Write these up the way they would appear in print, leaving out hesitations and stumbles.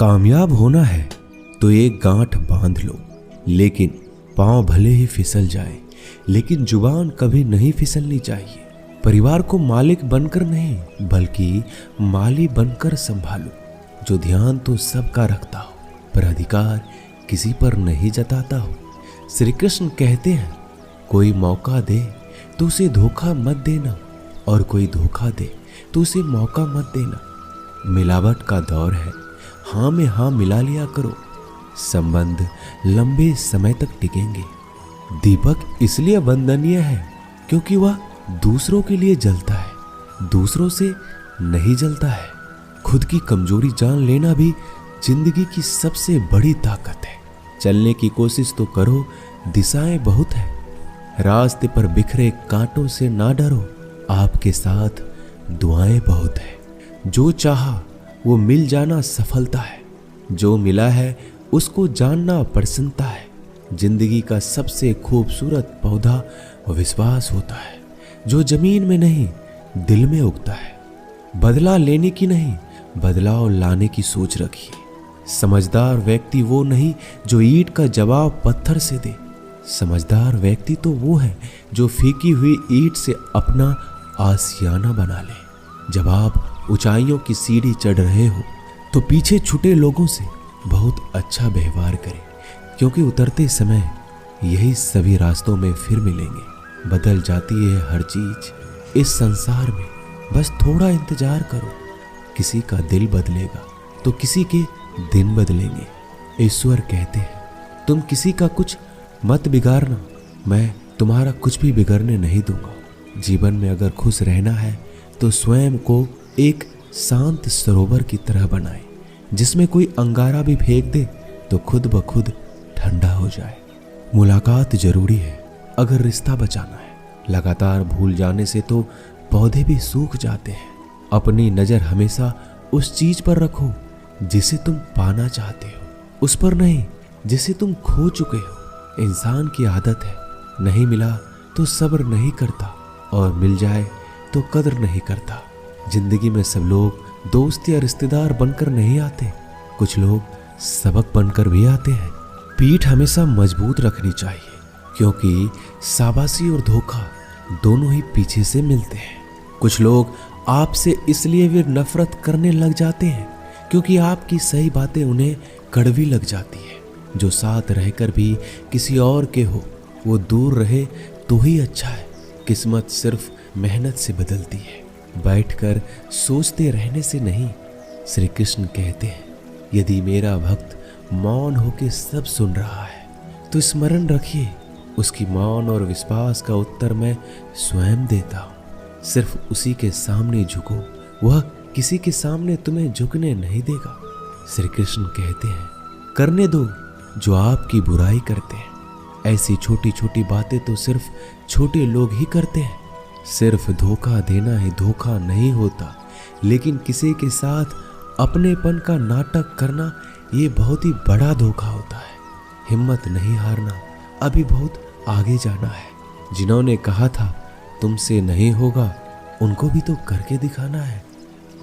कामयाब होना है तो एक गांठ बांध लो, लेकिन पांव भले ही फिसल जाए, लेकिन जुबान कभी नहीं फिसलनी चाहिए। परिवार को मालिक बनकर नहीं बल्कि माली बनकर संभालो, जो ध्यान तो सबका रखता हो पर अधिकार किसी पर नहीं जताता हो। श्री कृष्ण कहते हैं, कोई मौका दे तो उसे धोखा मत देना, और कोई धोखा दे तो उसे मौका मत देना। मिलावट का दौर है, हाँ में हाँ मिला लिया करो, संबंध लंबे समय तक टिकेंगे। दीपक इसलिए वंदनीय है क्योंकि वह दूसरों के लिए जलता है, दूसरों से नहीं जलता है। खुद की कमजोरी जान लेना भी जिंदगी की सबसे बड़ी ताकत है। चलने की कोशिश तो करो, दिशाएं बहुत है। रास्ते पर बिखरे कांटों से ना डरो, आपके साथ दुआएं बहुत है। जो चाहा वो मिल जाना सफलता है, जो मिला है उसको जानना प्रसन्नता है। जिंदगी का सबसे खूबसूरत पौधा विश्वास होता है, जो जमीन में नहीं दिल में उगता है। बदला लेने की नहीं, बदलाव लाने की सोच रखिए। समझदार व्यक्ति वो नहीं जो ईंट का जवाब पत्थर से दे, समझदार व्यक्ति तो वो है जो फीकी हुई ईंट से अपना आशियाना बना ले। जब आप ऊंचाइयों की सीढ़ी चढ़ रहे हो तो पीछे छूटे लोगों से बहुत अच्छा व्यवहार करें, क्योंकि उतरते समय यही सभी रास्तों में फिर मिलेंगे। बदल जाती है हर चीज इस संसार में, बस थोड़ा इंतजार करो। किसी का दिल बदलेगा तो किसी के दिन बदलेंगे। ईश्वर कहते हैं, तुम किसी का कुछ मत बिगाड़ना, मैं तुम्हारा कुछ भी बिगड़ने नहीं दूंगा। जीवन में अगर खुश रहना है तो स्वयं को एक शांत सरोवर की तरह बनाए, जिसमें कोई अंगारा भी फेंक दे तो खुद ब खुद ठंडा हो जाए। मुलाकात जरूरी है अगर रिश्ता बचाना है। लगातार भूल जाने से तो पौधे भी सूख जाते हैं। अपनी नजर हमेशा उस चीज पर रखो जिसे तुम पाना चाहते हो, उस पर नहीं जिसे तुम खो चुके हो। इंसान की आदत है, नहीं मिला तो सब्र नहीं करता, और मिल जाए तो कदर नहीं करता। जिंदगी में सब लोग दोस्त या रिश्तेदार बनकर नहीं आते, कुछ लोग सबक बनकर भी आते हैं। पीठ हमेशा मजबूत रखनी चाहिए, क्योंकि शाबाशी और धोखा दोनों ही पीछे से मिलते हैं। कुछ लोग आपसे इसलिए भी नफरत करने लग जाते हैं क्योंकि आपकी सही बातें उन्हें कड़वी लग जाती है। जो साथ रहकर भी किसी और के हो, वो दूर रहे तो ही अच्छा है। किस्मत सिर्फ मेहनत से बदलती है, बैठकर सोचते रहने से नहीं। श्री कृष्ण कहते हैं, यदि मेरा भक्त मौन होके सब सुन रहा है तो स्मरण रखिए, उसकी मौन और विश्वास का उत्तर मैं स्वयं देता हूँ। सिर्फ उसी के सामने झुको, वह किसी के सामने तुम्हें झुकने नहीं देगा। श्री कृष्ण कहते हैं, करने दो जो आपकी बुराई करते हैं। ऐसी छोटी छोटी बातें तो सिर्फ छोटे लोग ही करते हैं। सिर्फ धोखा देना ही धोखा नहीं होता, लेकिन किसी के साथ अपनेपन का नाटक करना ये बहुत ही बड़ा धोखा होता है। हिम्मत नहीं हारना, अभी बहुत आगे जाना है। जिन्होंने कहा था तुमसे नहीं होगा, उनको भी तो करके दिखाना है।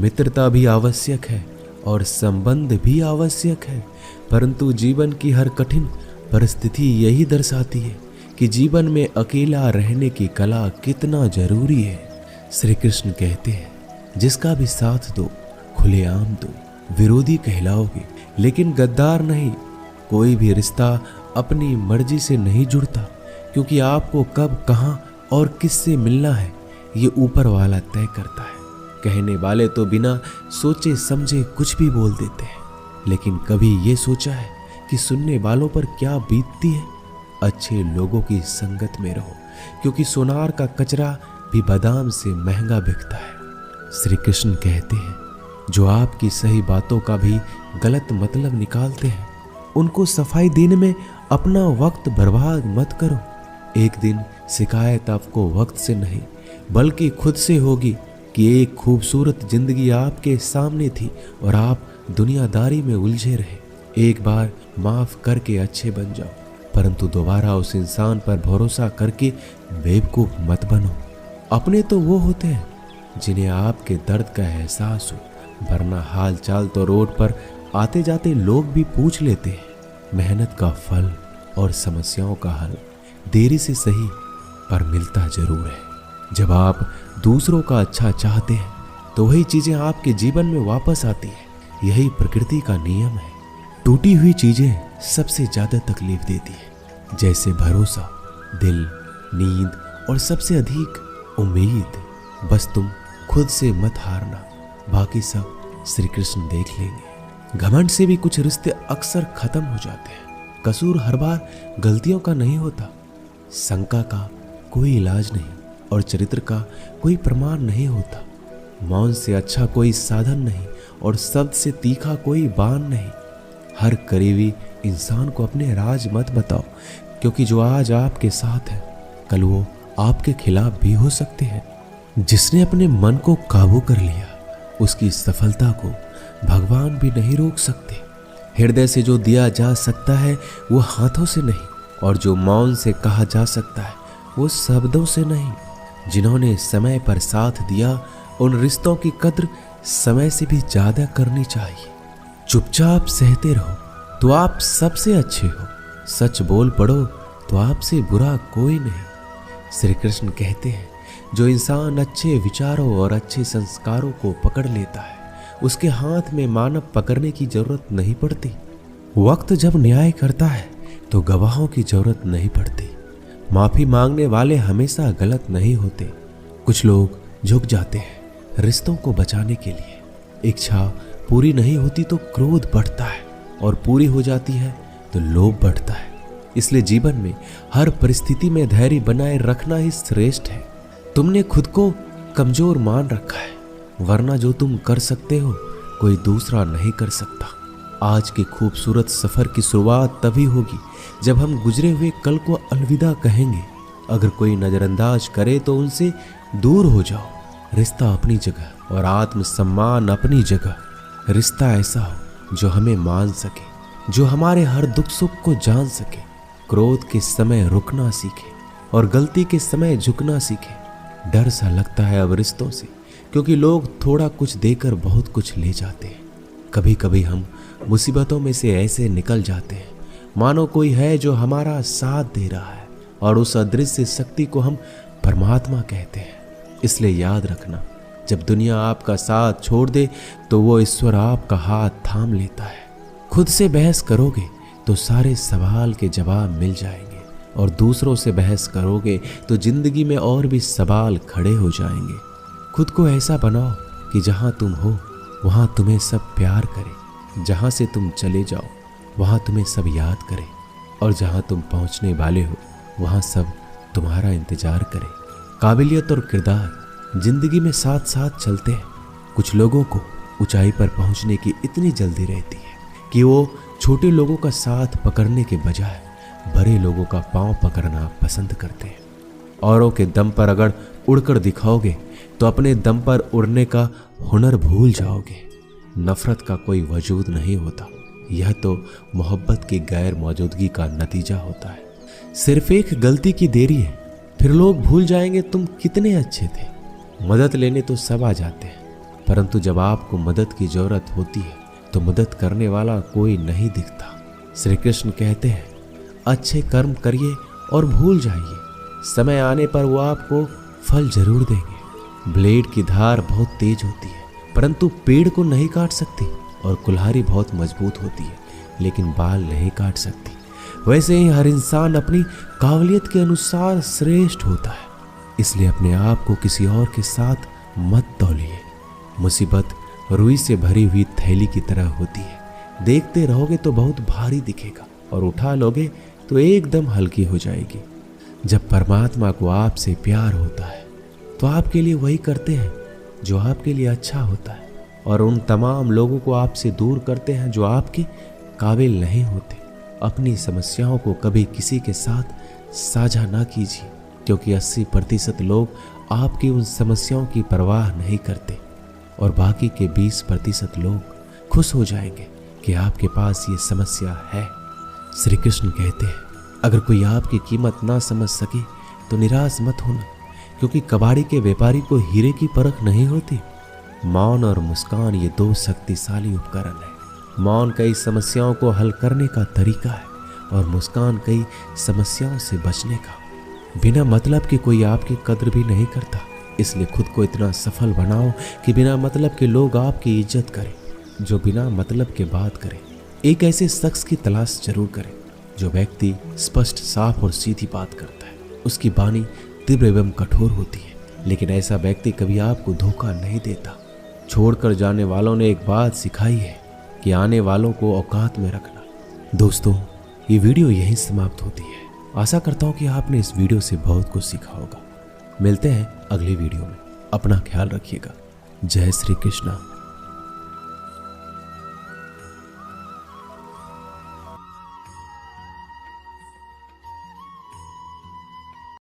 मित्रता भी आवश्यक है और संबंध भी आवश्यक है, परंतु जीवन की हर कठिन परिस्थिति यही दर्शाती है कि जीवन में अकेला रहने की कला कितना जरूरी है। श्री कृष्ण कहते हैं, जिसका भी साथ दो खुलेआम दो, विरोधी कहलाओगे लेकिन गद्दार नहीं। कोई भी रिश्ता अपनी मर्जी से नहीं जुड़ता, क्योंकि आपको कब, कहां और किससे मिलना है ये ऊपर वाला तय करता है। कहने वाले तो बिना सोचे समझे कुछ भी बोल देते हैं, लेकिन कभी ये सोचा है कि सुनने वालों पर क्या बीतती है। अच्छे लोगों की संगत में रहो, क्योंकि सोनार का कचरा भी बादाम से महंगा बिकता है। श्री कृष्ण कहते हैं, जो आपकी सही बातों का भी गलत मतलब निकालते हैं, उनको सफाई देने में अपना वक्त बर्बाद मत करो। एक दिन शिकायत आपको वक्त से नहीं बल्कि खुद से होगी कि एक खूबसूरत जिंदगी आपके सामने थी और आप दुनियादारी में उलझे रहे। एक बार माफ करके अच्छे बन जाओ, परंतु दोबारा उस इंसान पर भरोसा करके बेवकूफ मत बनो। अपने तो वो होते हैं जिन्हें आपके दर्द का एहसास हो, वरना हाल चाल तो रोड पर आते जाते लोग भी पूछ लेते हैं। मेहनत का फल और समस्याओं का हल देरी से सही पर मिलता जरूर है। जब आप दूसरों का अच्छा चाहते हैं तो वही चीजें आपके जीवन में वापस आती है। यही प्रकृति का नियम है। टूटी हुई चीजें सबसे ज्यादा तकलीफ देती है, जैसे भरोसा, दिल, नींद और सबसे अधिक उम्मीद। बस तुम खुद से मत हारना, बाकी सब श्री कृष्ण देख लेंगे। घमंड से भी कुछ रिश्ते अक्सर खत्म हो जाते हैं। कसूर हर बार गलतियों का नहीं होता। शंका का कोई इलाज नहीं और चरित्र का कोई प्रमाण नहीं होता। मौन से अच्छा कोई साधन नहीं और शब्द से तीखा कोई बाण नहीं। हर करीबी इंसान को अपने राज मत बताओ, क्योंकि जो आज आपके साथ है कल वो आपके खिलाफ भी हो सकते हैं। जिसने अपने मन को काबू कर लिया उसकी सफलता को भगवान भी नहीं रोक सकते। हृदय से जो दिया जा सकता है वो हाथों से नहीं, और जो मौन से कहा जा सकता है वो शब्दों से नहीं। जिन्होंने समय पर साथ दिया उन रिश्तों की कद्र समय से भी ज्यादा करनी चाहिए। चुपचाप सहते रहो तो आप सबसे अच्छे हो। सच बोल पड़ो तो आपसे बुरा कोई नहीं। श्री कृष्ण कहते हैं, जो इंसान अच्छे विचारों और अच्छे संस्कारों को पकड़ लेता है उसके हाथ में मानव पकड़ने की जरूरत नहीं पड़ती। वक्त जब न्याय करता है तो गवाहों की जरूरत नहीं पड़ती। माफी मांगने वाले हमेशा गलत नहीं होते। कुछ लोग झुक जाते हैं रिश्तों को बचाने के लिए। इच्छा पूरी नहीं होती तो क्रोध बढ़ता है, और पूरी हो जाती है तो लोभ बढ़ता है। इसलिए जीवन में हर परिस्थिति में धैर्य बनाए रखना ही श्रेष्ठ है। तुमने खुद को कमजोर मान रखा है, वरना जो तुम कर सकते हो कोई दूसरा नहीं कर सकता। आज के खूबसूरत सफर की शुरुआत तभी होगी जब हम गुजरे हुए कल को अलविदा कहेंगे। अगर कोई नजरअंदाज करे तो उनसे दूर हो जाओ। रिश्ता अपनी जगह और आत्मसम्मान अपनी जगह। रिश्ता ऐसा हो जो हमें मान सके, जो हमारे हर दुख सुख को जान सके, क्रोध के समय रुकना सीखे और गलती के समय झुकना सीखे। डर सा लगता है अब रिश्तों से, क्योंकि लोग थोड़ा कुछ देकर बहुत कुछ ले जाते हैं। कभी कभी हम मुसीबतों में से ऐसे निकल जाते हैं मानो कोई है जो हमारा साथ दे रहा है, और उस अदृश्य शक्ति को हम परमात्मा कहते हैं। इसलिए याद रखना, जब दुनिया आपका साथ छोड़ दे तो वो ईश्वर आपका हाथ थाम लेता है। खुद से बहस करोगे तो सारे सवाल के जवाब मिल जाएंगे, और दूसरों से बहस करोगे तो जिंदगी में और भी सवाल खड़े हो जाएंगे। खुद को ऐसा बनाओ कि जहां तुम हो वहां तुम्हें सब प्यार करे, जहां से तुम चले जाओ वहां तुम्हें सब याद करें, और जहां तुम पहुंचने वाले हो वहां सब तुम्हारा इंतजार करें। काबिलियत और किरदार जिंदगी में साथ साथ चलते हैं। कुछ लोगों को ऊंचाई पर पहुंचने की इतनी जल्दी रहती है कि वो छोटे लोगों का साथ पकड़ने के बजाय बड़े लोगों का पांव पकड़ना पसंद करते हैं। औरों के दम पर अगर उड़कर दिखाओगे तो अपने दम पर उड़ने का हुनर भूल जाओगे। नफरत का कोई वजूद नहीं होता, यह तो मोहब्बत की गैर मौजूदगी का नतीजा होता है। सिर्फ एक गलती की देरी है, फिर लोग भूल जाएंगे तुम कितने अच्छे थे। मदद लेने तो सब आ जाते हैं, परंतु जब आपको मदद की जरूरत होती है तो मदद करने वाला कोई नहीं दिखता। श्री कृष्ण कहते हैं, अच्छे कर्म करिए और भूल जाइए, समय आने पर वो आपको फल जरूर देंगे। ब्लेड की धार बहुत तेज होती है, परंतु पेड़ को नहीं काट सकती, और कुल्हाड़ी बहुत मजबूत होती है, लेकिन बाल नहीं काट सकती। वैसे ही हर इंसान अपनी काबिलियत के अनुसार श्रेष्ठ होता है। इसलिए अपने आप को किसी और के साथ मत तौलिए। मुसीबत रुई से भरी हुई थैली की तरह होती है, देखते रहोगे तो बहुत भारी दिखेगा, और उठा लोगे तो एकदम हल्की हो जाएगी। जब परमात्मा को आपसे प्यार होता है तो आपके लिए वही करते हैं जो आपके लिए अच्छा होता है, और उन तमाम लोगों को आपसे दूर करते हैं जो आपके काबिल नहीं होते। अपनी समस्याओं को कभी किसी के साथ साझा ना कीजिए, क्योंकि 80% लोग आपकी उन समस्याओं की परवाह नहीं करते, और बाकी के 20% लोग खुश हो जाएंगे कि आपके पास ये समस्या है। श्री कृष्ण कहते हैं, अगर कोई आपकी कीमत ना समझ सके तो निराश मत होना, क्योंकि कबाड़ी के व्यापारी को हीरे की परख नहीं होती। मौन और मुस्कान ये दो शक्तिशाली उपकरण है मौन कई समस्याओं को हल करने का तरीका है और मुस्कान कई समस्याओं से बचने का। बिना मतलब के कोई आपकी कद्र भी नहीं करता, इसलिए खुद को इतना सफल बनाओ कि बिना मतलब के लोग आपकी इज्जत करें। जो बिना मतलब के बात करे, एक ऐसे शख्स की तलाश जरूर करें जो व्यक्ति स्पष्ट, साफ और सीधी बात करता है। उसकी वाणी तीव्र एवं कठोर होती है, लेकिन ऐसा व्यक्ति कभी आपको धोखा नहीं देता। छोड़कर जाने वालों ने एक बात सिखाई है कि आने वालों को औकात में रखना। दोस्तों, ये वीडियो यहीं समाप्त होती है। आशा करता हूँ कि आपने इस वीडियो से बहुत कुछ सीखा होगा। मिलते हैं अगली वीडियो में। अपना ख्याल रखिएगा। जय श्री कृष्णा।